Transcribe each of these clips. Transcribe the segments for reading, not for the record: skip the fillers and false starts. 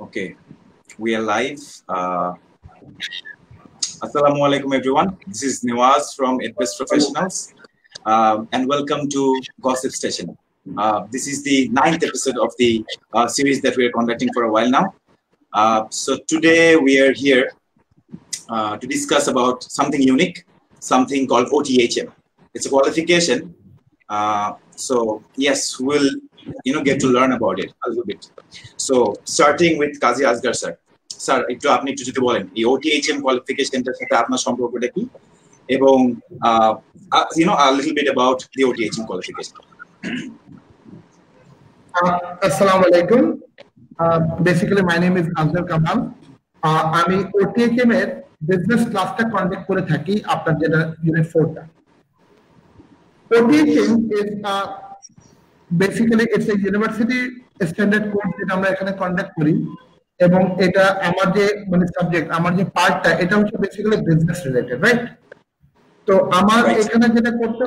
Okay, we are live. Assalamu alaikum, everyone. This is Nawaz from Adbest Professionals, and welcome to Gossip Station. This is the 9th episode of the series that we are conducting for a while now. So today we are here to discuss about something unique, something called OTHM. It's a qualification. So yes, we'll get to learn about it a little bit. So starting with Kazi Asgar sir. Sir, একটু আপনি একটু যদি বলেন এই OTHM কোয়ালিফিকেশনটার সাথে আপনার সম্পর্কটা কি এবং a little bit about the OTHM qualification. Assalamu alaikum. Basically my name is Azhar Kamal. আমি OTHM এর বিজনেস ক্লাসটা কন্ডাক্ট করে থাকি আপনার যেটা ইউনিট 4টা। OTHM is basically it's a university standard course যেটা আমরা এখানে কন্ডাক্ট করি এবং এটা আমার যে সাবজেক্ট আমার যে পার্টটা এটা হচ্ছে বেসিক্যালি বিজনেস রিলেটেড, রাইট? তো আমার এখানে যেটা করতে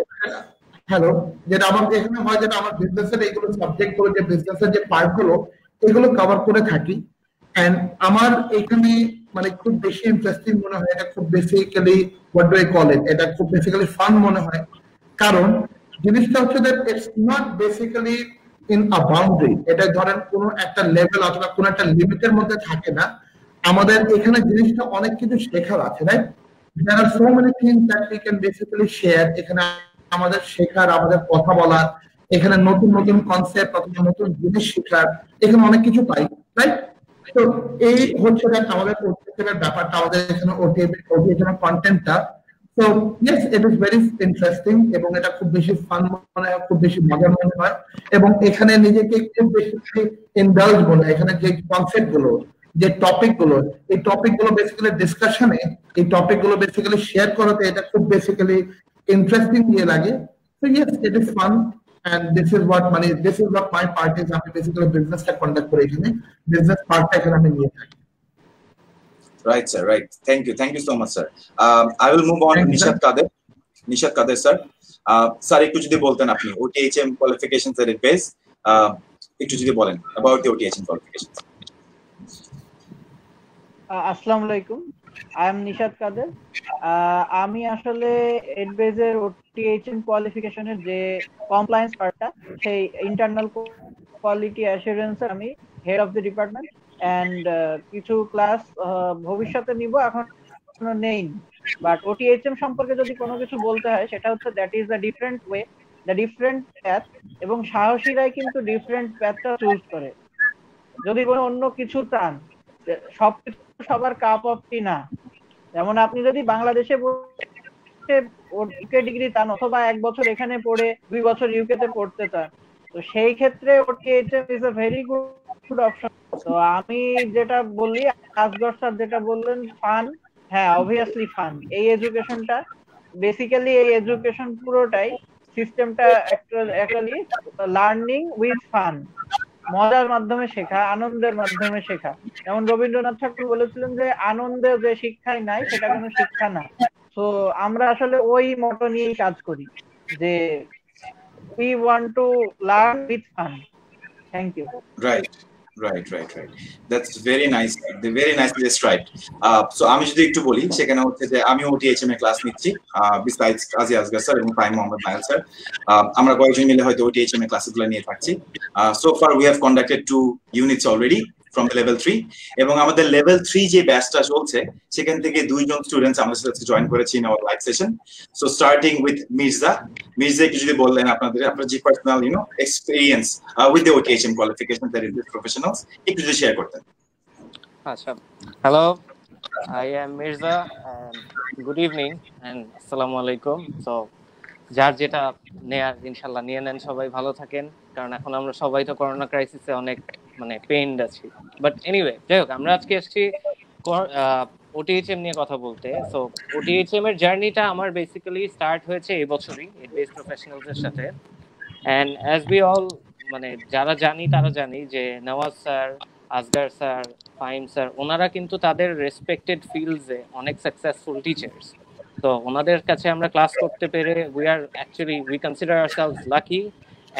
যেটা আমার এখানে হয় যেটা আমার বিজনেসের এইগুলো সাবজেক্ট গুলো যে বিজনেসের যে পার্ট গুলো এগুলো কভার করে থাকি। এন্ড আমার এখানে খুব বেশি ইন্টারেস্টিং মনে হয়, এটা খুব basically what do I call it, এটা খুব বেসিক্যালি ফান মনে হয়। কারণ জিনিসটা হচ্ছে that it's not basically in a boundary, এটা ধরেন কোনো একটা লেভেল অথবা কোনো একটা লিমিটের মধ্যে থাকে না। আমাদের এখানে জিনিসটা অনেক কিছু শেখার আছে, right? There are so many things that we can basically share. এখানে আমাদের শেখার, আমাদের কথা বলার, এখানে নতুন নতুন কনসেপ্ট অথবা নতুন জিনিস শেখার এখানে অনেক কিছু পাই, রাইট? তো এই হচ্ছে আমাদের OTHM ব্যাপারটা, আমাদের এখানে OTHM কন্টেন্টটা। So yes, it is very interesting এবং এটা খুব বেশি ফান মনে হয়, খুব বেশি মজার মনে হয় এবং এখানে নিজেকে খুব বেশি ইনডালজ মনে হয়। এখানে যে কনসেপ্ট গুলো, যে টপিক গুলো, এই টপিক গুলো বেসিক্যালি ডিসকাশনে, এই টপিক গুলো বেসিক্যালি শেয়ার করাতে এটা খুব বেসিক্যালি ইন্টারেস্টিং দিয়ে লাগে। So yes, it is fun and this is what my part is. আমি বেসিক্যালি বিজনেসটা কন্ডাক্ট করি, এখানে বিজনেস পার্টটা এখানে আমি নিয়ে থাকি। Right, sir. Right. Thank you so much, sir. I will move on to Nishad Kader, sir. Sir, একটু যদি বলতেন আপনি OTHM qualifications at Adbest, একটু যদি বলেন about the OTHM qualifications. Assalamu alaikum. I am Nishad Kader. আমি আসলে Adbest এর OTHM qualification এর যে compliance পার্টটা, সেই internal quality assurance আমি head of the department and কিছু ক্লাস ভবিষ্যতে নিব, এখন নেই। বাট OTHM সম্পর্কে যদি কোনো কিছু বলতে হয় সেটা হচ্ছে that is the different way, the different path, এবং সাহসীরাই কিন্তু ডিফারেন্ট প্যাথটা চুজ করে। যদি কোনো অন্য কিছু চান, সবকিছু সবার কাপ অফ টি না। যেমন আপনি যদি বাংলাদেশে ইউকে ডিগ্রি চান অথবা 1 বছর এখানে পড়ে 2 বছর ইউকে তে পড়তে চান, তো সেই ক্ষেত্রে OTHM is a very good option. তো আমি যেটা বলি, আসগর স্যার যেটা বললেন ফান, হ্যাঁ অবভিয়াসলি ফান। এই এডুকেশনটা বেসিক্যালি, এই এডুকেশন পুরোটাই সিস্টেমটা অ্যাকচুয়ালি লার্নিং উইথ ফান, মজার মাধ্যমে শেখা, আনন্দের মাধ্যমে শেখা। যেমন রবীন্দ্রনাথ ঠাকুর বলেছিলেন যে আনন্দে যে শিক্ষাই নাই সেটা কোনো শিক্ষা না। তো আমরা আসলে ওই মটো নিয়েই কাজ করি যে we want to learn with fun. Thank you. Right. That's very nice. Very nicely described. So আমি যদি একটু বলি, সেখানে হচ্ছে যে আমি OTHM এর ক্লাস নিচ্ছি besides কাজী আসগর স্যার এবং ফাহিম মোহাম্মদ নাইল স্যার। আমরা কয়েকজন মিলে হয়তো OTHM এর ক্লাসগুলো নিয়ে থাকছি। So far we have conducted 2 units already from the level 3 এবং আমাদের level 3 যে ব্যাচটা চলছে সেখান থেকে 2 জন স্টুডেন্টস আমাদের সাথে জয়েন করেছি in our live session. So starting with Mirza একটু যদি বললেন আপনার যে personal experience with the OTHM qualification that is professionals একটু যদি শেয়ার করতেন। আচ্ছা, hello, I am Mirza and good evening and assalamu alaikum. So যার যেটা নেয়ার ইনশাআল্লাহ নিয়ে নেন, সবাই ভালো থাকেন, কারণ এখন আমরা সবাই তো করোনা ক্রাইসিসে অনেক পেইনড আছি। বাট এনিওয়ে, যাই হোক, আমরা আজকে এসেছি OTHM নিয়ে কথা বলতে। সো OTHM এর জার্নিটা আমার বেসিক্যালি স্টার্ট হয়েছে এই বছরই Adbest Professionals এর সাথে। এন্ড অ্যাজ উই অল যারা জানি তারা জানি যে Nawaz sir, Asghar sir, Fahim sir, ওনারা কিন্তু তাদের রেসপেক্টেড ফিল্ডসে অনেক সাকসেসফুল টিচার্স। তো ওনাদের কাছে আমরা ক্লাস করতে পেরে উই কনসিডার আওরসেলভস লাকি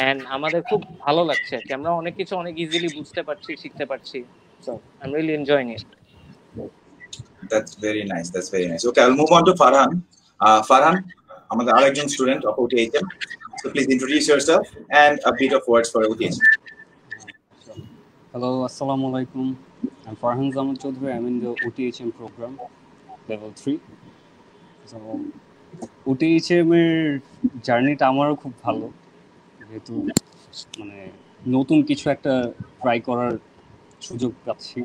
এন্ড আমাদের খুব ভালো লাগছে যে আমরা অনেক কিছু অনেক ইজিলি বুঝতে পারছি, শিখতে পারছি। So I'm really enjoying it. That's very nice. That's very nice. Okay, I'll move on to Farhan. Farhan, আমাদের আরেকজন student of OTHM. So please introduce yourself and a bit of words for OTHM. Hello, assalamu alaikum. I'm Farhan Zaman Chaudhary. I'm in the OTHM program, level 3. So OTHM এর জার্নিটা আমারও খুব ভালো, যেহেতু মানে নতুন কিছু একটা ট্রাই করার সুযোগ পাচ্ছি।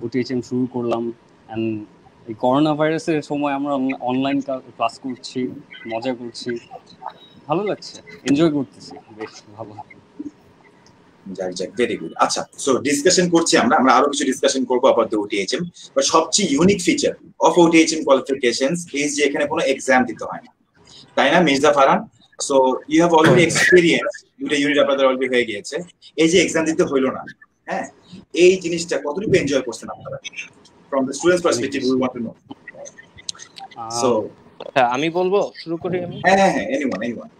OTHM শুরু করলাম অ্যান্ড এই করোনা ভাইরাসের সময় আমরা অনলাইন ক্লাস করছি, মজা করছি, ভালো লাগছে, এনজয় করতেছি, বেশ ভালো। Very good. আচ্ছা, সো ডিসকাশন করছি আমরা আরো কিছু ডিসকাশন করবো about the OTHM, বাট সবচেয়ে unique feature of OTHM qualifications is যে এখানে কোনো এক্সাম দিতে হয় না, তাই না Mirza Farhan? So you have already experience, দুটো ইউনিট আপনাদের অলরেডি হয়ে গিয়েছে, এই যে এক্সাম দিতে হইলো না, হ্যাঁ, এই জিনিসটা কতটুকু এনজয় করছেন আপনারা? From the students perspective we want to know. So আমি বলবো, শুরু করি আমি? হ্যাঁ, এনিওয়ান।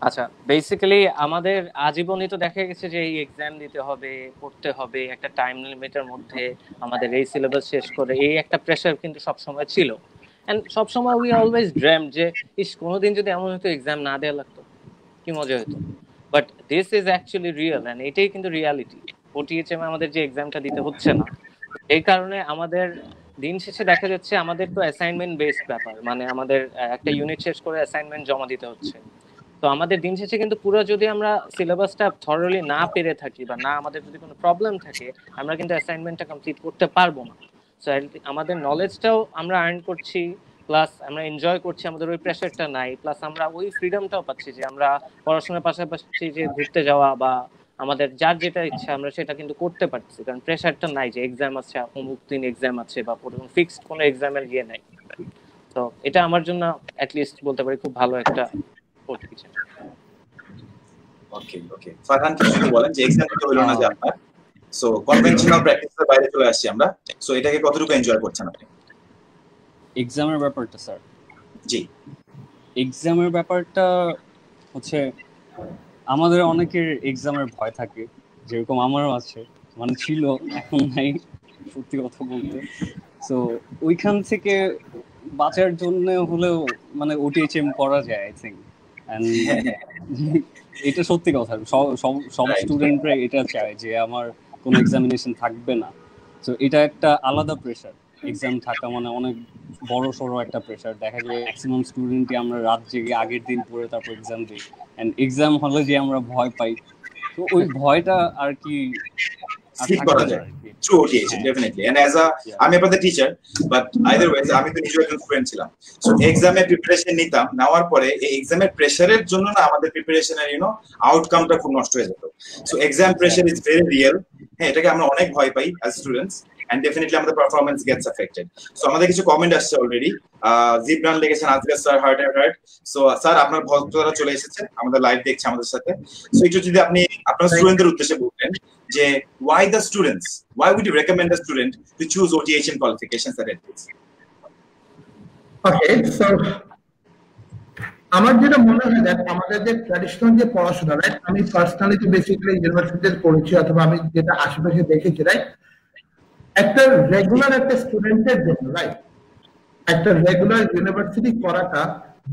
আচ্ছা, বেসিক্যালি আমাদের আজীবনই তো দেখা গেছে যে এই এক্সাম দিতে হবে, পড়তে হবে, একটা টাইম লিমিটের মধ্যে আমাদের এই সিলেবাস শেষ করে, এই একটা প্রেসার কিন্তু সবসময় ছিল। এন্ড সবসময় উই অলওয়েজ ড্রিম যে কোনোদিন যদি এমন হতো এক্সাম না দেওয়া লাগতো, কি মজা হতো। But this is actually real, and এটাই কিন্তু রিয়ালিটি। OTHM আমাদের যে এক্সামটা দিতে হচ্ছে না, এই কারণে আমাদের দিন শেষে দেখা যাচ্ছে আমাদের তো অ্যাসাইনমেন্ট বেসড ব্যাপার, মানে আমাদের একটা ইউনিট শেষ করে অ্যাসাইনমেন্ট জমা দিতে হচ্ছে। তো আমাদের দিন শেষে কিন্তু পুরো যদি আমরা সিলেবাসটা থরলি না পেরে থাকি বা না আমাদের যদি কোনো প্রবলেম থাকে, আমরা কিন্তু অ্যাসাইনমেন্টটা কমপ্লিট করতে পারবো না। সো আমাদের নলেজটাও আমরা আর্ন করছি, প্লাস আমরা এনজয় করছি, আমাদের ওই প্রেশারটা নাই, প্লাস আমরা ওই ফ্রিডমটাও পাচ্ছি যে আমরা পড়াশোনার পাশাপাশি যে ঘুরতে যাওয়া বা আমাদের যার যেটা ইচ্ছা আমরা সেটা কিন্তু করতে পারছি, কারণ প্রেশারটা নাই যে এক্সাম আছে, অমুক দিন এক্সাম আছে বা ফিক্সড কোনো এক্সামের ইয়ে নাই। তো এটা আমার জন্য অ্যাটলিস্ট বলতে পারি খুব ভালো একটা OTHM। ওকে ফারহান, কিছু বলেন যে এক্সাম দিতে হলো না যে আপনার, সো কনভেনশনাল প্র্যাকটিসের বাইরে চলে আসছি আমরা, সো এটাকে কতটুকু এনজয় করছেন আপনি? এক্সামের ব্যাপারটা স্যার, জি, এক্সামের ব্যাপারটা হচ্ছে আমাদের অনেকের এক্সামের ভয় থাকে, যেরকম আমারও আছে, মানে ছিল, এখন নাই সত্যি কথা বলতে। সো ওইখান থেকে বাঁচার জন্য হলেও মানে OTHM করা যায় আই থিঙ্ক, এটা সত্যি কথা। সব স্টুডেন্টরা এটা চায় যে আমার কোনো এক্সামিনেশন থাকবে না। তো এটা একটা আলাদা প্রেশার, এক্সাম থাকা মানে অনেক বড় সড়ো একটা প্রেশার। দেখা যায় ম্যাক্সিমাম স্টুডেন্টই আমরা রাত জেগে আগের দিন পড়ে তারপর এক্সাম দিই, এন্ড এক্সাম হলে যে আমরা ভয় পাই, তো ওই ভয়টা আর কি স্কিপ করা যায় through OTHM definitely. And as আমি আপনাদের টিচার, বাট আইদার ওয়েজ আমি তো নিজে একজন স্টুডেন্ট ছিলাম। সো এক্সামে প্রিপারেশন নিতাম, নেওয়ার পরে এই এক্সামের প্রেসারের জন্য না আমাদের প্রিপারেশনের আউটকামটা খুব নষ্ট হয়ে যেত। So exam pressure is very real, হ্যাঁ, এটাকে আমরা অনেক ভয় পাই অ্যাজ স্টুডেন্টস, and definitely আমাদের পারফরম্যান্স গেটস এফেক্টেড। সো আমাদের কিছু কমেন্ট আসছে অলরেডি। জিবরান লিখেছেন আজকে sir heart and heart. So sir আপনার ভক্তরা চলে এসেছে, আমাদের লাইভ দেখছে আমাদের সাথে। সো একটু যদি আপনি আপনার স্টুডেন্টদের উদ্দেশ্যে বলতেন যে why would you recommend a student to choose OTHM qualifications at Edbase? Okay, so আমার যেটা মনে হয় যে আমাদের যে ট্র্যাডিশনাল যে পড়াশোনা, রাইট, আমি পার্সোনালি তো বেসিক্যালি ইউনিভার্সিটিতে পড়েছি অথবা আমি যেটা আশেপাশে দেখেছি, রাইট, একটা রেগুলার একটা স্টুডেন্টের জন্য, রাইট, একটা রেগুলার ইউনিভার্সিটি করাটা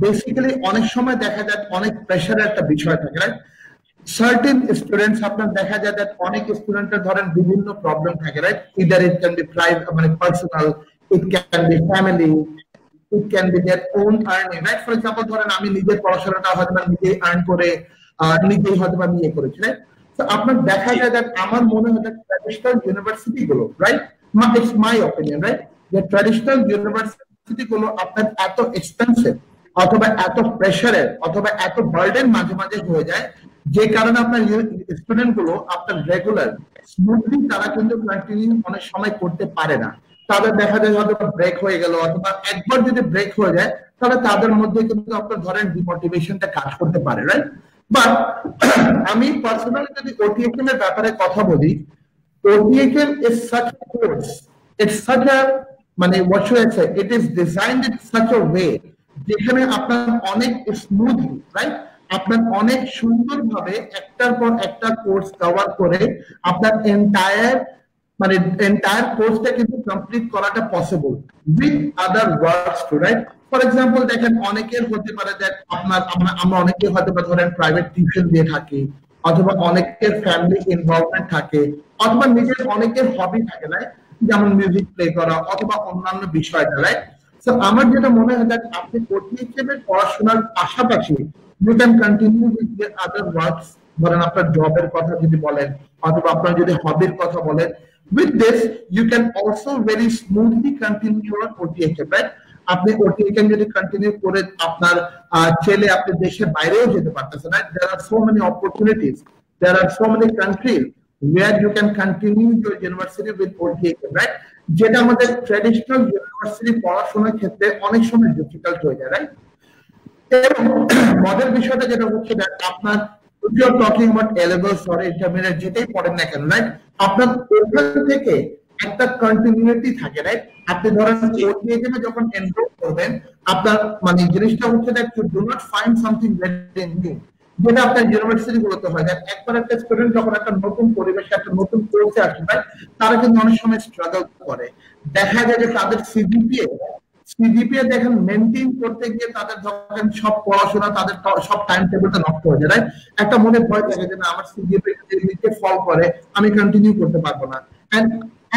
বেসিক্যালি অনেক সময় দেখা যায় অনেক প্রেশারের একটা বিষয় থাকে, রাইট। সার্টেন স্টুডেন্টস আপনার দেখা যায় যে অনেক স্টুডেন্টের ধরেন বিভিন্ন প্রবলেম থাকে, right, either it can be private, মানে personal, it can be family, it can be their own earning, right. For example ধরেন আমি নিজের পড়াশোনাটা হয়তো নিজেই আর্ন করে নিজেই হয়তো আমি ইয়ে করেছি, রাইট। তো আপনার দেখা যায় যে আমার মনে হয় যে ট্র্যাডিশনাল ইউনিভার্সিটি গুলো, right, it's my opinion, right, যে ট্র্যাডিশনাল ইউনিভার্সিটি গুলো আপনার এত এক্সপেন্সিভ অথবা এত প্রেশারের অথবা এত বার্ডেন মাঝে মাঝে হয়ে যায়, যে কারণে আপনার স্টুডেন্ট গুলো আপনার রেগুলার স্মুথলি তারা কিন্তু কন্টিনিউ অনেক সময় করতে পারে না। তাদের দেখা যায় হয়তো ব্রেক হয়ে গেল, অথবা একবার যদি ব্রেক হয়ে যায় তাহলে তাদের মধ্যে কিন্তু আপনার ধরেন ডিমোটিভেশনটা কাজ করতে পারে, রাইট। বাট আমি পার্সোনালি যদি OTHM এর ব্যাপারে কথা বলি, OTHM is such a course, it's such a, মানে what should I say, it is designed in such a way যেখানে আপনার অনেক স্মুথলি, রাইট, আপনার অনেক সুন্দরভাবে একটার পর একটা কোর্স কভার করে আপনার এন্টায়ার মানে এন্টায়ার কোর্সটা কিন্তু কমপ্লিট করাটা possible with other works too, right? For example দেখেন, অনেকের হতে পারে যে আমরা অনেকে হয়তো বা ধরেন প্রাইভেট টিউশন দিয়ে থাকি, অথবা অনেকের ফ্যামিলি ইনভলভমেন্ট থাকে, অথবা নিজের অনেকের হবি থাকে, রাইট? যেমন মিউজিক প্লে করা অথবা অন্যান্য বিষয়টা, রাইট? সো আমার যেটা মনে হয় যে আপনি OTHM এর পড়াশোনার পাশাপাশি you can continue with your other works. ধরেন আপনার জবের কথা যদি বলেন, অথবা আপনার যদি হবির কথা বলেন, with this you can also very smoothly continue your OTHM, right? আপনি OTHM যদি কন্টিনিউ করে আপনার ছেলে আপনি দেশের বাইরেও যেতে পারতেছেন, right? There are so many opportunities, there are so many countries where you can continue your university with OTHM, right? যেটা আমাদের ট্র্যাডিশনাল ইউনিভার্সিটি পড়াশোনার ক্ষেত্রে অনেক সময় ডিফিকাল্ট হয়ে যায়, রাইট? এবং মজার বিষয়টা যেটা হচ্ছে যে আপনার if you are talking about A levels or intermediate যেটাই পড়েন না কেন, রাইট, আপনার ওখান থেকে একটা কন্টিনিউটি থাকে, রাইট? আপনি ধরেন OTHM এ যখন এনরোল করবেন, আপনার মানে জিনিসটা হচ্ছে যে you do not find something very new, যেটা আপনার ইউনিভার্সিটি গুলোতে হয়। একবার একটা স্টুডেন্ট যখন একটা নতুন পরিবেশে একটা নতুন কোর্সে আসে, রাইট, তারা কিন্তু অনেক সময় স্ট্রাগল করে। দেখা যায় যে তাদের সিজিপিএ দেখেন মেনটেন করতে গিয়ে তাদের যখন সব পড়াশোনা তাদের সব টাইম টেবিলটা নষ্ট হয়ে যায়, রাইট? একটা মনে ভয় থাকে যে না, আমার সিজিপিএ যদি নিচে ফল করে আমি কন্টিনিউ করতে পারবো না। And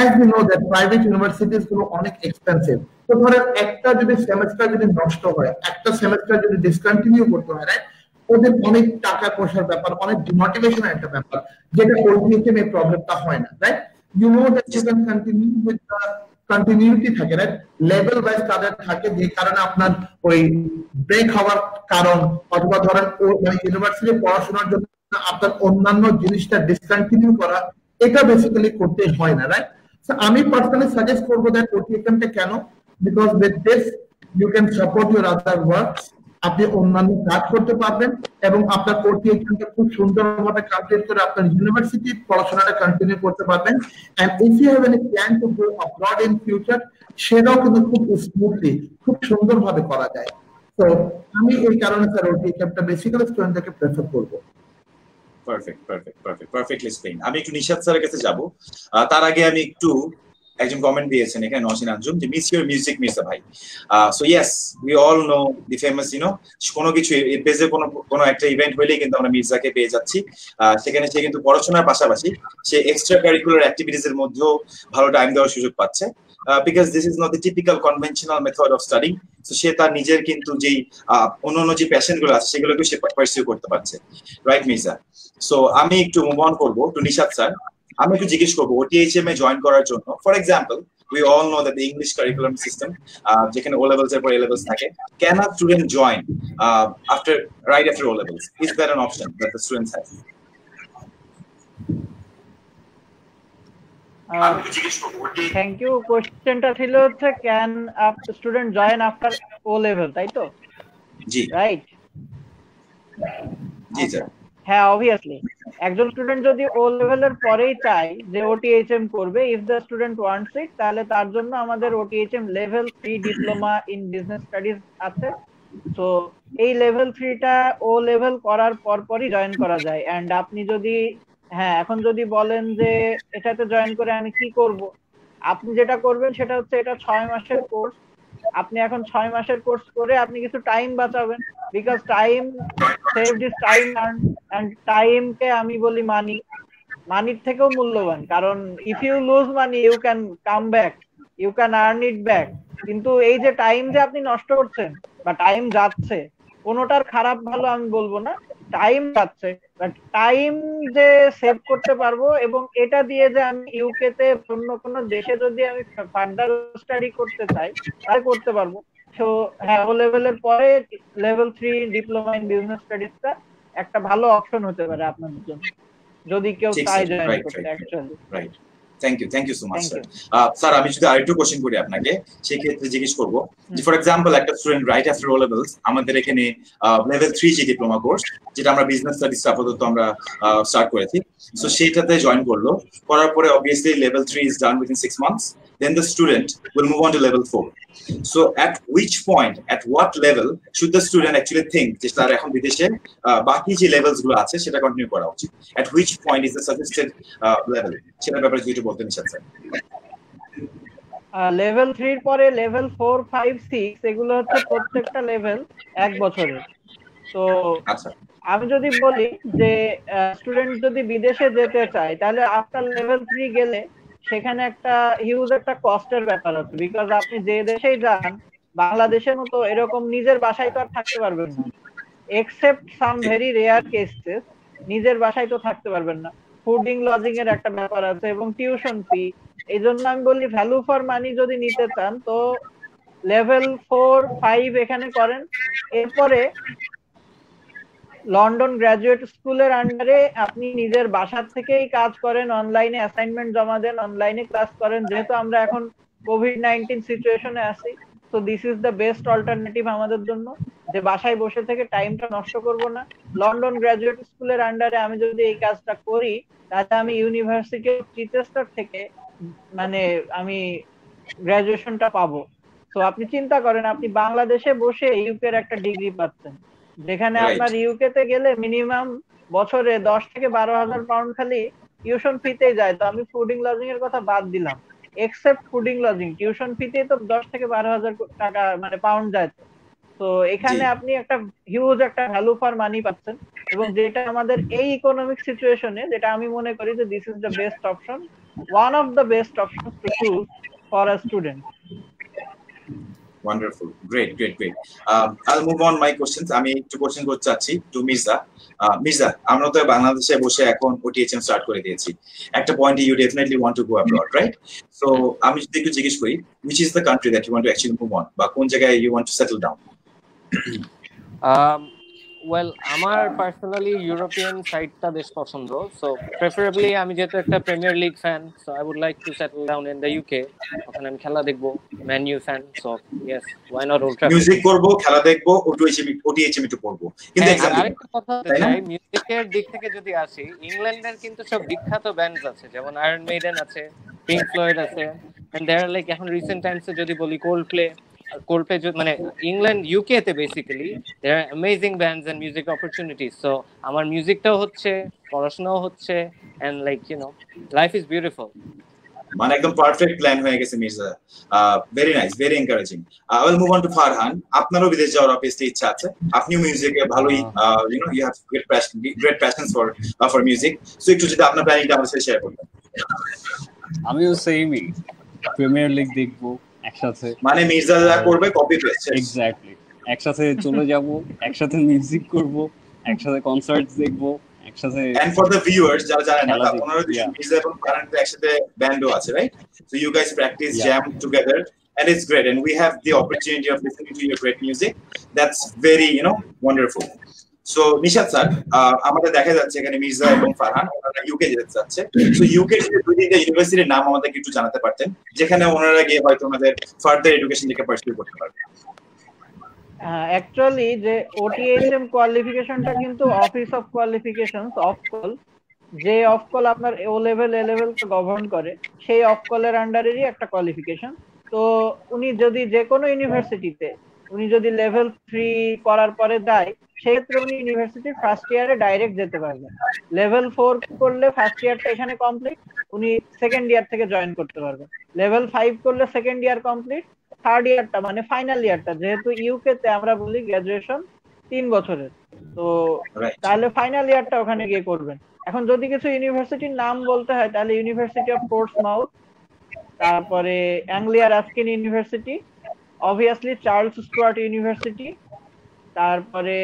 as we know that private universities গুলো অনেক এক্সপেন্সিভ। তো ধরেন একটা যদি সেমেস্টার যদি নষ্ট হয়, একটা সেমেস্টার যদি ডিসকন্টিনিউ করতে হয়, রাইট, ওদের অনেক টাকা পয়সার ব্যাপার, অনেক ডিমোটিভেশনের একটা ব্যাপার, যেটা OTHM এর প্রবলেমটা হয় না, right? You know that you can continue with the continuity থাকে, রাইট? লেভেল ওয়াইজ তাদের থাকে, যে কারণে আপনার ওই ব্রেক হওয়ার কারণ অথবা ধরেন ইউনিভার্সিটি পড়াশোনার জন্য আপনার অন্যান্য জিনিসটা ডিসকন্টিনিউ করা, এটা বেসিক্যালি করতে হয় না, রাইট? সো আমি পার্সোনালি সাজেস্ট করবো দ্যাট OTHM টা কেন, because with this you can support your other works, আপনি অন্যান্য কাজ করতে পারবেন এবং আপনার OTHM টা খুব সুন্দরভাবে কমপ্লিট করে আপনার ইউনিভার্সিটি পড়াশোনাটা কন্টিনিউ করতে পারবেন। And if you have any plan to go abroad in future, সেটাও কিন্তু খুব স্মুথলি খুব সুন্দরভাবে করা যায়। তো আমি এই কারণে স্যার OTHM টা বেসিক্যালি স্টুডেন্টদেরকে প্রেফার করব। Perfectly explain. আমি একটু নিশাত স্যারের কাছে যাব, তার আগে আমি একটু একজন কমেন্ট দিয়েছেন এখানে নসিন আঞ্জুম, যে মিস ইউর মিউজিক মির্জা ভাই। So yes, we all know the famous, কোনো কিছু পেজে কোনো একটা ইভেন্ট হইলেই কিন্তু আমরা মির্জাকে পেয়ে যাচ্ছি। সেখানে সে কিন্তু পড়াশোনার পাশাপাশি সে এক্সট্রা কারিকুলার অ্যাক্টিভিটিস এর মধ্যেও ভালো টাইম দেওয়ার সুযোগ পাচ্ছে, because this is not the typical conventional method of studying. So সে তার নিজের কিন্তু যেই অন্যান্য যে প্যাশন গুলো আছে সেগুলোকে সে পারসিউ করতে পারছে, রাইট মির্জা? সো আমি একটু মুভ অন করবো টু নিশাত স্যার। আমি একটু জিজ্ঞেস করবো OTHM এ জয়েন করার জন্য, for example we all know that the English curriculum system, যেখানে O levels এর পর A levels থাকে, can a student join right after O levels? Is that an option that the students have? Thank you. কোশ্চেনটা ছিল হচ্ছে can student join after O level, তাই তো? জি, রাইট। জি স্যার। হ্যাঁ, অবভিয়াসলি একজন স্টুডেন্ট যদি O level এর পরেই চায় যে OTHM করবে, if the student wants it, তাহলে তার জন্য আমাদের OTHM level 3 diploma in business studies আছে। তো এই লেভেল 3 টা O level করার পরই জয়েন করা যায়। এন্ড আপনি যদি এখন যদি বলেন যে এটাতে জয়েন করে আমি কি করব, আপনি যেটা করবেন সেটা হচ্ছে এটা 6 মাসের কোর্স। আপনি এখন 6 মাসের কোর্স করে আপনি কিছু টাইম বাঁচাবেন, because time saved is time earn, and time কে আমি বলি মানির থেকেও মূল্যবান। কারণ if you lose money you can come back, you can earn it back. কিন্তু এই যে টাইম যে আপনি নষ্ট করছেন বা টাইম যাচ্ছে, কোনোটার খারাপ ভালো আমি বলবো না, টাইম যাচ্ছে, বাট টাইম যে সেভ করতে পারবো এবং এটা দিয়ে যে আমি ইউকে তে অন্য কোনো দেশে যদি আমি ফার্দার স্টাডি করতে চাই তাহলে করতে পারবো। তো হ্যাঁ, O লেভেলের পরে লেভেল 3 ডিপ্লোমা ইন বিজনেস স্টাডিজটা একটা ভালো অপশন হতে পারে আপনাদের জন্য, যদি কেউ চায় জয়েন করতে। Actually right. Thank you so much sir. Sir আমি যদি আরেকটু কোশ্চেন করি আপনাকে, সেই ক্ষেত্রে জিজ্ঞেস করবো যে ফর এক্সাম্পল একটা student right after O levels আমাদের এখানে লেভেল 3 যে ডিপ্লোমা কোর্স, যেটা আমরা বিজনেস স্টাডিজ আপাতত আমরা স্টার্ট করেছি, সো সেইটাতে জয়েন করার পরে obviously level 3 is done within 6 months, then the student will move on to level 4. So at which point, at what level should the student actually think যে তার এখন বিদেশে বাকি যে লেভেলস গুলো আছে সেটা কন্টিনিউ করা উচিত? At which point is the suggested level? সেটা ব্যাপারে যদি বলতে নিচ্ছেন স্যার। লেভেল 3 এর পরে লেভেল 4 5 6 এগুলো হচ্ছে প্রত্যেকটা লেভেল 1 বছরের। তো আচ্ছা, আমি যদি বলি যে স্টুডেন্ট যদি বিদেশে যেতে চায় তাহলে আফটার লেভেল 3 গেলে সেখানে একটা হিউজ একটা কস্টের ব্যাপার আছে, বিকজ আপনি যে দেশেই যান বাংলাদেশের মতো এরকম নিজের বাসায় তো আর থাকতে পারবেন না, except some very rare cases নিজের বাসায় তো থাকতে পারবেন না। ফুডিং লজিং এর একটা ব্যাপার আছে এবং টিউশন ফি। এই জন্য আমি বলি ভ্যালু ফর মানি যদি নিতে চান তো লেভেল 4 5 এখানে করেন। এরপরে লন্ডন গ্রাজুয়েট স্কুলের আন্ডারে আপনি নিজের বাসার থেকেই কাজ করেন, অনলাইনে অ্যাসাইনমেন্ট জমা দেন, অনলাইনে ক্লাস করেন। যেহেতু আমরা এখন কোভিড-19 সিচুয়েশনে আছি, তো this is the best alternative আমাদের জন্য, যে বাসায় বসে থেকে টাইমটা নষ্ট করব না। লন্ডন গ্রাজুয়েট স্কুলের আন্ডারে আমি যদি এই কাজটা করি তাহলে আমি ইউনিভার্সিটি অফ চিচেস্টার থেকে মানে আমি গ্রাজুয়েশনটা পাবো। তো আপনি চিন্তা করেন আপনি বাংলাদেশে বসে ইউকে এর একটা ডিগ্রি পাচ্ছেন, যেখানে আপনার ইউকে তে গেলে মিনিমাম বছরে 10 থেকে 12,000 পাউন্ড খালি টিউশন ফিতে যায়। তো আমি ফুডিং লজিং এর কথা বাদ দিলাম, এক্সেপ্ট ফুডিং লজিং টিউশন ফিতে তো 10 থেকে 12,000 টাকা মানে পাউন্ড যায়। তো এখানে আপনি একটা হিউজ একটা ভ্যালু ফর মানি পাচ্ছেন, এবং যেটা আমাদের এই ইকোনমিক সিচুয়েশনে যেটা আমি মনে করি যে this is the best option, one of the best options to choose for a student. Wonderful, great. I'll move on my questions. আমি একটু কোশ্চেন করতে চাচ্ছি টু মির্জা। মির্জা, আমরা তো বাংলাদেশে বসে এখন ওটিএইচএম স্টার্ট করে দিয়েছি। একটা পয়েন্টে you definitely want to go abroad, right? So আমি যদি একটু জিজ্ঞেস করি, which is the country that you want to actually move on, বা কোন জায়গায় you want to settle down? Well, আমার পার্সোনালি ইউরোপিয়ান সাইডটা বেশ পছন্দ। সো প্রেফারেবলি আমি যেহেতু একটা premier league fan, so I would like to settle down in the UK. ওখানে আমি খেলা দেখবো, man U fan, so yes, why not Old Trafford. Music করব, খেলা দেখব, ওটিএইচএম একটু পড়বো। কিন্তু আরেকটা কথা বলতে চাই, মিউজিকের দিক থেকে যদি আসি, ইংল্যান্ডের কিন্তু সব বিখ্যাত ব্যান্ডস আছে, যেমন আয়রন মেইডেন আছে, পিঙ্ক ফ্লয়েড আছে, এন্ড দেয়ার লাইক এখন রিসেন্ট টাইমসে যদি বলি কোল্ডপ্লে মানে ইংল্যান্ড ইউকে তে basically there are amazing bands and music opportunities. So আমার মিউজিকটাও হচ্ছে, পড়াশোনাও হচ্ছে, এন্ড লাইক ইউ নো লাইফ ইজ বিউটিফুল। মানে একদম পারফেক্ট প্ল্যান হয়ে গেছে Mirza. Very nice, very encouraging. I will move on to Farhan. আপনারও বিদেশ যাওয়ার অবভিয়াসলি ইচ্ছা আছে, আপনিও মিউজিকে ভালোই you know you have great passion for music. So একটু যদি আপনার প্ল্যানিংটা আমাদের সাথে শেয়ার করতেন। আমিও সেমই, প্রিমিয়ার লিগ দেখবো একসাথে, মানে মির্জা যা করবে কপি পেস্ট। এক্স্যাক্টলি, একসাথে চলে যাব, একসাথে মিউজিক করব, একসাথে কনসার্টস দেখবো, একসাথে। এন্ড ফর দ্য ভিউয়ার্স যারা জানেন না, আপনারা মির্জা এবং ফারহান একসাথে ব্যান্ডও আছে, right? So you guys practice jam together and it's great, and we have the opportunity of listening to your great music. That's very, you know, wonderful. So Nishat sir, আমাদের দেখা যাচ্ছে এখানে মির্জা এবং ফারহান ওনারা ইউকে যেতে যাচ্ছে। সো ইউকে দুই তিনটা ইউনিভার্সিটির নাম আমাদেরকে একটু জানাতে পারতেন, যেখানে ওনারা গিয়ে হয়তো ওনাদের ফার্দার এডুকেশনটাকে পারসিউ করতে পারবে। অ্যাকচুয়ালি যে ওটিএইচএম কোয়ালিফিকেশনটা কিন্তু অফিস অফ কোয়ালিফিকেশনস অফকল, যে অফকল আপনার ও লেভেল এ লেভেলকে গভর্ন করে, সেই অফকলের আন্ডারেরই একটা কোয়ালিফিকেশন। তো উনি যদি যে কোনো ইউনিভার্সিটিতে উনি যদি লেভেল 3 করার পরে যায়, সেক্ষেত্রে উনি ইউনিভার্সিটির ফার্স্ট ইয়ারে ডাইরেক্ট যেতে পারবেন। লেভেল 4 করলে ফার্স্ট ইয়ারটা এখানে কমপ্লিট, উনি সেকেন্ড ইয়ার থেকে জয়েন করতে পারবেন। লেভেল 5 করলে সেকেন্ড ইয়ার কমপ্লিট, থার্ড ইয়ারটা মানে ফাইনাল ইয়ারটা, যেহেতু ইউকে তে আমরা বলি গ্রাজুয়েশন 3 বছরের, তো তাহলে ফাইনাল ইয়ারটা ওখানে গিয়ে করবেন। এখন যদি কিছু ইউনিভার্সিটির নাম বলতে হয় তাহলে ইউনিভার্সিটি অফ পোর্টসমাউথ, তারপরে Anglia Ruskin University, obviously Charles Stuart University, তারপরে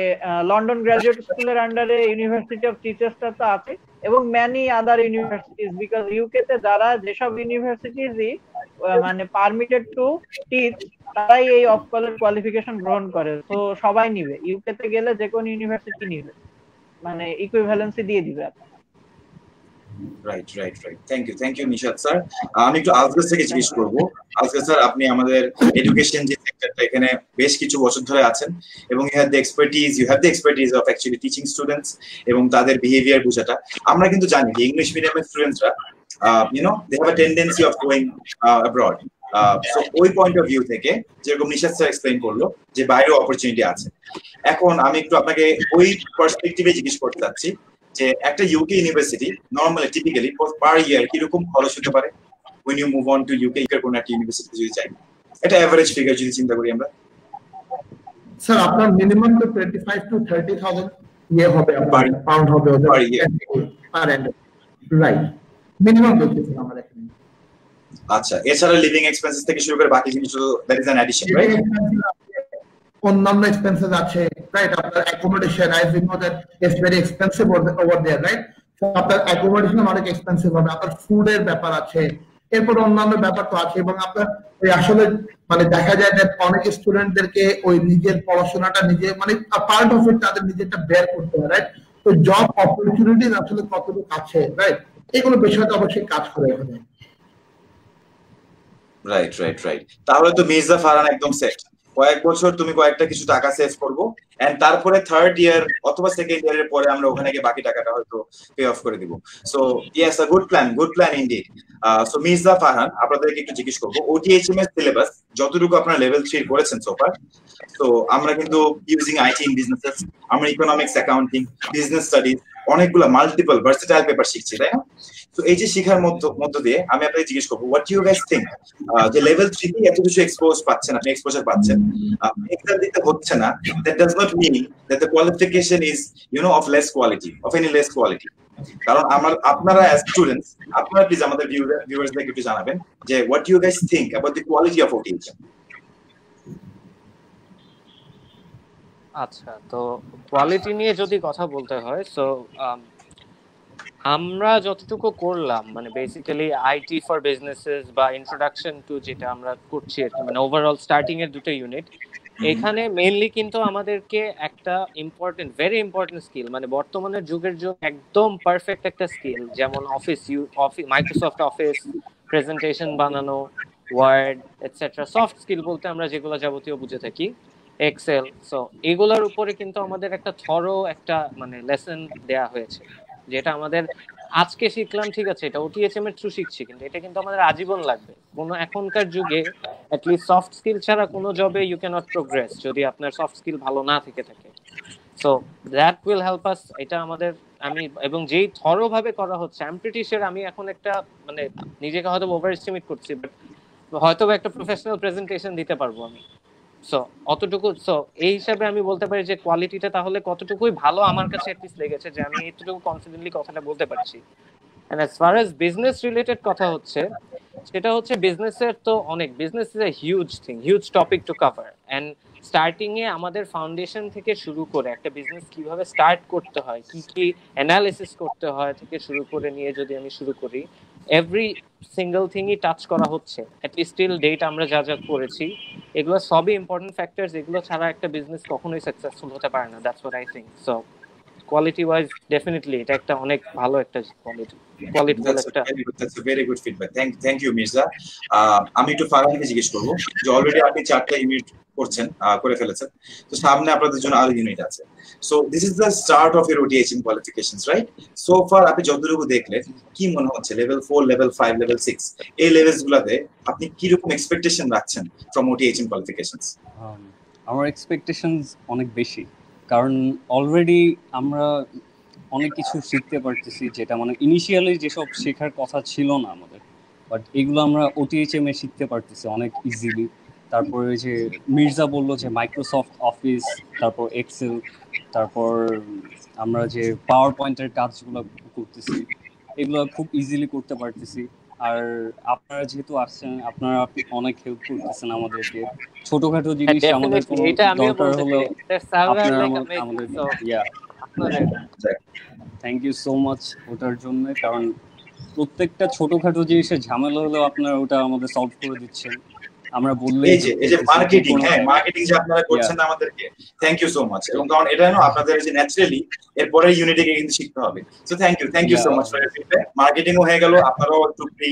লন্ডন গ্রাজুয়েট স্কুলের আন্ডারে ইউনিভার্সিটি অফ চিচেস্টার তো আছে, এবং many other universities, because UK তে যারা যেসব ইউনিভার্সিটিজই মানে পারমিটেড টু টিচ তারাই এই অফকলের কোয়ালিফিকেশন গ্রহণ করে। তো সবাই নিবে, ইউকে তে গেলে যে কোনো ইউনিভার্সিটি নিবে, মানে ইকুইভ্যালেন্সি দিয়ে দিবে। Right. Thank you Nishad sir. আমি একটু আজগার থেকে জিজ্ঞেস করবো। আজগার স্যার, আপনি আমাদের এডুকেশন যে সেক্টরটা, এখানে বেশ কিছু বছর ধরে আছেন এবং you have the expertise of actually teaching students এবং তাদের বিহেভিয়ার বোঝাটা। আমরা কিন্তু জানি যে ইংলিশ মিডিয়ামের স্টুডেন্টসরা they have a tendency of going abroad. So ওই পয়েন্ট অফ ভিউ থেকে যেরকম নিশাদ স্যার এক্সপ্লেইন করলো যে বাইরেও অপরচুনিটি আছে। এখন আমি একটু আপনাকে ওই পার্সপেক্টিভে জিজ্ঞেস করতে চাচ্ছি যে একটা ইউকে ইউনিভার্সিটি নরমালি টিপিক্যালি পার ইয়ার কিরকম খরচ হতে পারে when you move on to UK এর কোন একটা ইউনিভার্সিটি যদি যাই, এটা এভারেজ ফিগার যদি চিন্তা করি আমরা। স্যার আপনার মিনিমাম তো 25 to 30,000 ইয়ে হবে, পাউন্ড হবে ওদের পার এন্ড, রাইট? মিনিমাম বলতেছি আমরা এখানে। আচ্ছা, এছাড়া লিভিং এক্সপেন্সেস থেকে শুরু করে বাকি জিনিসগুলো that is an addition, right? অন্যান্য এক্সপেন্সেস আছে, রাইট? আপনার accommodation, I know that it's very expensive over there, right? So আপনার অ্যাকোমোডেশন অনেক এক্সপেন্সিভ হবে, আপনার ফুডের ব্যাপার আছে, এরপর অন্যান্য ব্যাপার তো আছে। এবং আপনার আসলে মানে দেখা যায় যে অনেক স্টুডেন্টদেরকে ওই নিজের পড়াশোনাটা নিজে মানে পার্ট অফ ইট তাদের নিজেরটা বের করতে হয়, রাইট? তো জব অপরচুনিটিজ আসলে কতটুকু আছে, রাইট? এগুলো বিষয়টা অবশ্যই কাজ করে এখানে। রাইট। তাহলে তো মির্জা ফারহান একদম সেট। কয়েক বছর তুমি কয়েকটা কিছু টাকা সেভ করবো, এন্ড তারপরে থার্ড ইয়ার অথবা সেকেন্ড ইয়ারের পরে আমরা ওখানে গিয়ে বাকি টাকাটা হয়তো পে অফ করে দিব। So yes, a good plan indeed. So Mirza Farhan, আপনাদেরকে একটু জিজ্ঞেস করবো, OTHM এর সিলেবাস যতটুকু আপনারা লেভেল 3 করেছেন সোফার, তো আমরা কিন্তু ইউজিং IT ইন বিজনেসেস, আমরা ইকোনমিক্স, অ্যাকাউন্টিং, বিজনেস স্টাডিজ, অনেকগুলো মাল্টিপল ভার্সেটাইল পেপার শিখছি, তাই না? তো এই যে শিখার মধ্য দিয়ে আমি আপনাকে জিজ্ঞেস করবো, হোয়াট ইউ গাইস থিংক যে লেভেল 3 তে এত কিছু এক্সপোজার পাচ্ছেন, এক্সাম দিতে হচ্ছে না, that does not mean that the qualification is of less quality, of any less quality. কারণ আপনারা as students, আপনারা প্লিজ আমাদের ভিউয়ার্সদেরকে একটু জানাবেন যে what you guys think about the quality of OTHM. আচ্ছা, তো কোয়ালিটি নিয়ে যদি কথা বলতে হয়, সো আমরা যতটুকু করলাম মানে বেসিক্যালি IT ফর বিজনেসেস বা ইন্ট্রোডাকশন টু যেটা আমরা করছি আর কি, মানে ওভারঅল স্টার্টিং এর দুটো ইউনিট, এখানে মেইনলি কিন্তু আমাদেরকে একটা ভেরি ইম্পর্টেন্ট স্কিল, মানে বর্তমানের যুগের একদম পারফেক্ট একটা স্কিল, যেমন মাইক্রোসফট অফিস, প্রেজেন্টেশন বানানো, ওয়ার্ড এটসেট্রা, সফট স্কিল বলতে আমরা যেগুলো যাবতীয় বুঝে থাকি, এক্সেল। সো এগুলোর উপরে কিন্তু আমাদের একটা একটা মানে লেসন দেয়া হয়েছে, যেটা আমাদের আজকে শিখলাম, ঠিক আছে, এটা OTHM এর থ্রু শিখছি, কিন্তু এটা কিন্তু আমাদের আজীবন লাগবে। কোনো এখনকার যুগে অ্যাটলিস্ট সফট স্কিল ছাড়া কোনো জবে ইউ ক্যানট প্রোগ্রেস যদি আপনার সফট স্কিল ভালো না থেকে থাকে। So that will help us. এটা আমাদের এবং যেই ভাবে করা হচ্ছে, আই এম প্রিটি শিওর আমি এখন একটা মানে নিজেকে হয়তো ওভার এস্টিমেট করছি, বাট হয়তো একটা প্রফেশনাল প্রেজেন্টেশন দিতে পারবো আমি। সো অতটুকু, সো এই হিসাবে আমি বলতে পারি যে কোয়ালিটিটা তাহলে কতটুকুই ভালো আমার কাছে এটলিস্ট লেগেছে, যে আমি এতটুকু কনফিডেন্টলি কথাটা বলতে পারছি। And as far as business related কথা হচ্ছে, সেটা হচ্ছে বিজনেসের তো business is a huge topic to cover. And starting এ আমাদের ফাউন্ডেশন থেকে শুরু করে একটা বিজনেস কিভাবে স্টার্ট করতে হয়, কি অ্যানালিসিস করতে হয় থেকে শুরু করে নিয়ে যদি আমি শুরু করি, এভরি সিঙ্গেল থিংই টাচ করা হচ্ছে। অ্যাটলিস্ট টিল ডেট আমরা যা করেছি, এগুলো সবই ইম্পর্টেন্ট ফ্যাক্টরস। এগুলো ছাড়া একটা বিজনেস কখনোই সাকসেসফুল হতে পারে না। That's what I think. So quality wise definitely এটা একটা অনেক ভালো একটা কোয়ালিটি একটা। That's a very good feedback. Thank you Mirza. আমি একটু ফারহানকে জিজ্ঞেস করবো যে অলরেডি আপনি 4টা ইউনিট করে ফেলেছেন, তো সামনে আপনাদের জন্য আরো ইউনিট আছে। So this is the start of your OTHM qualifications, right? So far আপনি যতটুকু দেখলেন, কি মনে হচ্ছে লেভেল 4, লেভেল 5, লেভেল 6 এই লেভেলস গুলাতে আপনি কি রকম এক্সপেকটেশন রাখছেন ফ্রম OTHM কোয়ালিফিকেশনস? আমার এক্সপেকটেশনস অনেক বেশি, কারণ অলরেডি আমরা অনেক কিছু শিখতে পারতেছি, যেটা মানে ইনিশিয়ালি যেসব শেখার কথা ছিল না আমাদের, বাট এগুলো আমরা OTHM এ শিখতে পারতেছি অনেক ইজিলি। তারপরে যে মির্জা বললো যে মাইক্রোসফট অফিস, তারপর এক্সেল, তারপর আমরা যে পাওয়ার পয়েন্টের কাজগুলো করতেছি, এগুলো খুব ইজিলি করতে পারতেছি। আর আপনারা যেহেতু আসছেন, আপনারা অনেক হেল্প করতেছেন আমাদেরকে, ছোটখাটো জিনিস আমাদের কোনো দরকার হলো আমাদের থ্যাংক ইউ সো মাচ ওটার জন্য, কারণ প্রত্যেকটা ছোটখাটো জিনিসের ঝামেলা হলেও আপনারা ওটা আমাদের সলভ করে দিচ্ছেন। আমরা বললে এই যে মার্কেটিং, হ্যাঁ মার্কেটিং যে আপনারা করছেন আমাদেরকে, থ্যাংক ইউ সো মাচ। এবং কারণ এটা জানো আপনাদের যে ন্যাচারালি এরপরে ইউনিটিকে কিন্তু শিখতে হবে। So thank you so much for your feedback. মার্কেটিংও হয়ে গেল, আপনারাও টু বি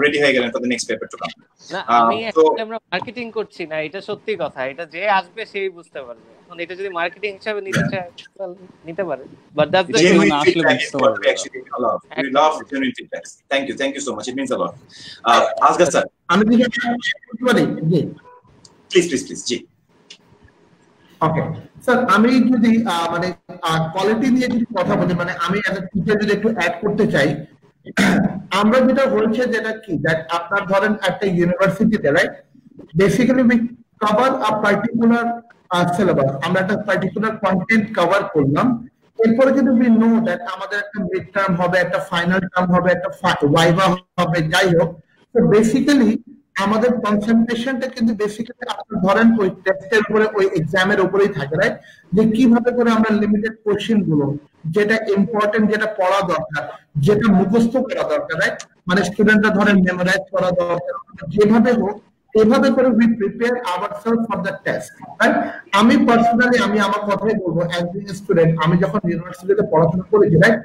রেডি হয়ে গেলেন for the next paper to come. না আমি আসলে আমরা মার্কেটিং করছি না, এটা সত্যি কথা, এটা যে আসবে সেই বুঝতে পারবে। এখন এটা যদি মার্কেটিং হিসেবে নিতে চায় নিতে পারে, but that's the genuine feedback is what we actually love. We love genuine feedback. Thank you so much, it means a lot. Asghar sir, আমি কি বলতে পারি? জি please জি। ওকে স্যার, আমি যদি মানে কোয়ালিটি নিয়ে যদি কথা বলি, মানে আমি অ্যাজ এ টিচার যদি একটু অ্যাড করতে চাই, আমরা যেটা বলছি যেটা কি, দ্যাট আপনার ধরেন একটা ইউনিভার্সিটিতে right, basically we cover a particular syllabus, আমরা একটা পার্টিকুলার কন্টেন্ট কভার করলাম। এরপরে যদি উই নো দ্যাট আমাদের একটা মিড টার্ম হবে, একটা ফাইনাল টার্ম হবে, একটা ভাইভা হবে, যাই হোক, তো বেসিক্যালি আমাদের কনসেন্ট্রেশনটা কিন্তু বেসিক্যালি আপনার ধরেন ওই টেস্টের উপরে, ওই এক্সামের উপরেই থাকে রাইট, যে কিভাবে করে আমরা লিমিটেড কোশ্চেন গুলো, যেটা ইম্পর্টেন্ট, যেটা পড়া দরকার, যেটা মুখস্থ করা দরকার রাইট, মানে স্টুডেন্টরা ধরেন মেমোরাইজ করা দরকার, যেভাবে হোক এভাবে করে we prepare ourself for the test right. আমি পার্সোনালি আমি আমার কথাই বলবো, অ্যাজ এ স্টুডেন্ট আমি যখন ইউনিভার্সিটিতে পড়াশোনা করেছি রাইট,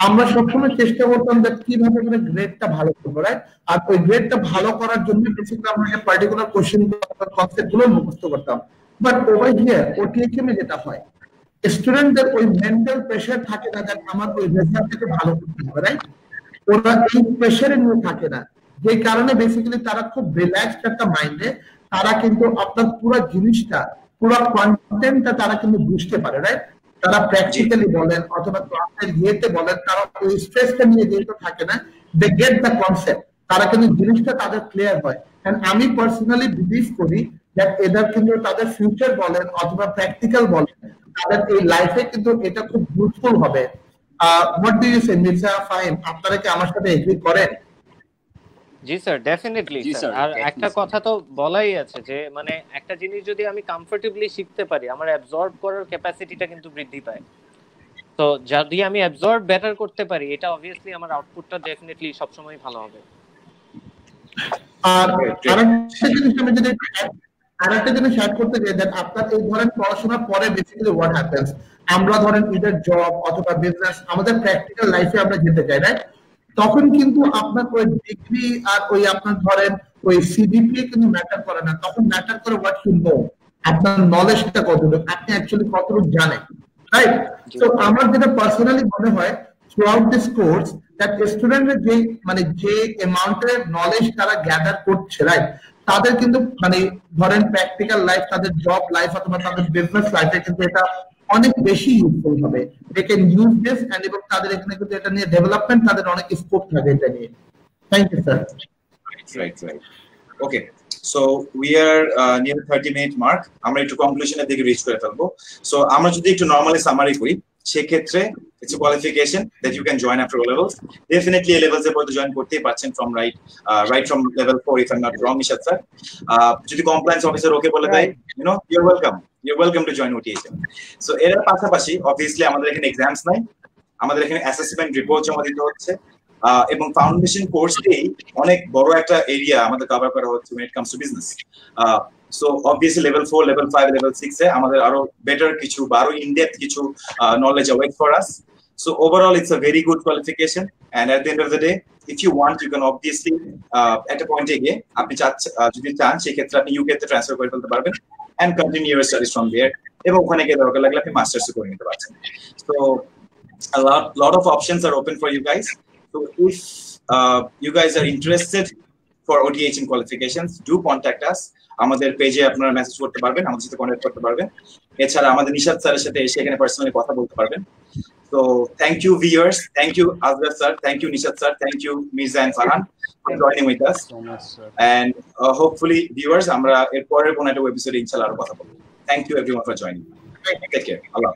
আমরা সবসময় চেষ্টা করতাম যে কিভাবে করে গ্রেডটা ভালো করবো রাইট, আর ওই গ্রেডটা ভালো করার জন্য বেসিক্যালি আমরা যে পার্টিকুলার কোশ্চেন কনসেপ্ট গুলো মুখস্থ করতাম। বাট ওভার হিয়ার ওটিএইচএম এ যেটা হয়, স্টুডেন্টদের ওই মেন্টাল প্রেসার থাকে না যে আমার ওই রেজাল্টটাকে ভালো করতে হবে রাইট, ওরা এই প্রেসারে নিয়ে থাকে না, যে কারণে বেসিক্যালি তারা খুব রিল্যাক্সড একটা মাইন্ডে তারা কিন্তু আপনার পুরো জিনিসটা, পুরো কন্টেন্টটা তারা কিন্তু বুঝতে পারে রাইট। তারা প্র্যাকটিক্যালি বলেন অথবা ক্লাসের ইয়েতে বলেন, তারা ওই স্ট্রেসটা নিয়ে যেহেতু থাকে না, দে গেট দ্য কনসেপ্ট, তারা কিন্তু জিনিসটা তাদের ক্লিয়ার হয়। এন্ড আমি পার্সোনালি বিলিভ করি দ্যাট এদের কিন্তু তাদের ফিউচার বলেন অথবা প্র্যাকটিক্যাল বলেন, তাদের এই লাইফে কিন্তু এটা খুব ইউজফুল হবে। হোয়াট ডু ইউ সে মির্জা ফাহিম, আপনারা কি আমার সাথে এগ্রি করেন? জি স্যার, ডেফিনেটলি স্যার। আর একটা কথা তো বলাই আছে যে মানে একটা জিনিস যদি আমি কমফোর্টেবলি শিখতে পারি, আমার অ্যাবজর্ব করার ক্যাপাসিটিটা কিন্তু বৃদ্ধি পায়। তো যদি আমি অ্যাবজর্ব বেটার করতে পারি, এটা অবভিয়াসলি আমার আউটপুটটা ডেফিনেটলি সবসময় ভালো হবে। আর আরেকটা জিনিস অ্যাড করতে চাই, দ্যাট আপনার এই ধরেন পড়াশোনার পরে বেসিক্যালি হোয়াট হ্যাপেন্স, আমরা ধরেন ইদার জব অথবা বিজনেস, আমাদের প্র্যাকটিক্যাল লাইফে আমরা যেতে চাই রাইট, তখন কিন্তু আপনার ওই ডিগ্রি আর ওই আপনার ধরেন ওই সিজিপিএ কিন্তু ম্যাটার করে না, তখন ম্যাটার করে হোয়াট ইউ নো, আপনার নলেজটা কতটুকু, আপনি অ্যাকচুয়ালি কতটুকু জানেন রাইট। তো আমার যেটা পার্সোনালি মনে হয় থ্রুআউট দিস কোর্স, দ্যাট স্টুডেন্টরা যে মানে যে অ্যামাউন্টের নলেজ তারা গ্যাদার করছে রাইট, তাদের কিন্তু মানে ধরেন প্র্যাকটিক্যাল লাইফ, তাদের জব লাইফ অথবা তাদের বিজনেস লাইফে কিন্তু এটা অনেক বেশি ইউজফুল হবে। They can use this and এবং তাদের এখানে কিন্তু এটা নিয়ে ডেভেলপমেন্ট, তাদের অনেক স্কোপ থাকে এটা নিয়ে। Thank you sir. Right. Okay, so we are near 30-minute mark, আমরা একটু কনক্লুশনের দিকে রিচ করে ফেলবো। সো আমরা যদি একটু নরমালি সামারি করি, সেক্ষেত্রে it's a qualification that you can join after O levels. Definitely A levels এর পরে জয়েন করতেই পারছেন from right from level 4 if I'm not wrong, Nishad sir. যদি কমপ্লায়েন্স অফিসার ওকে বলে দেয়, you're welcome to join OTHM. So এর পাশাপাশি obviously আমাদের এখানে এক্সামস নাই, আমাদের এখানে অ্যাসেসমেন্ট রিপোর্ট জমা দিতে হচ্ছে, এবং ফাউন্ডেশন কোর্সেই অনেক বড় একটা এরিয়া আমাদের কভার করা হচ্ছে when it comes to business. So obviously level 4, level 5, level 6 এ আমাদের আরো বেটার কিছু বা আরো ইন ডেপথ কিছু knowledge await for us. So overall it's a very good qualification, and at the end of the day if you want you can obviously at a point গিয়ে আপনি যদি চান সেক্ষেত্রে আপনি ইউকে তে ট্রান্সফার করে ফেলতে পারবেন and continue your studies from there, এবং ওখানে গিয়ে দরকার লাগলে আপনি মাস্টার্স করে নিতে পারছেন। So a lot of options are open for you guys. So if you guys are interested for OTHM qualifications, do contact us. আমাদের পেজে আপনারা মেসেজ করতে পারবেন, আমাদের সাথে কন্টাক্ট করতে পারবেন। এছাড়া আমাদের নিশাদ স্যারের সাথে এসে এখানে পার্সোনালি কথা বলতে পারবেন। So thank you viewers, thank you Asghar sir, thank you Nishad sir, thank you Mirza and Farhan for joining with us. So much, sir. And hopefully viewers আমরা এর পরের কোনো একটা এপিসোডে ইনশাআল্লাহ আরো কথা বলবো। Thank you everyone for joining. Take care. Allah.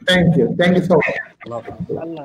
Thank you so much. Allah. Allah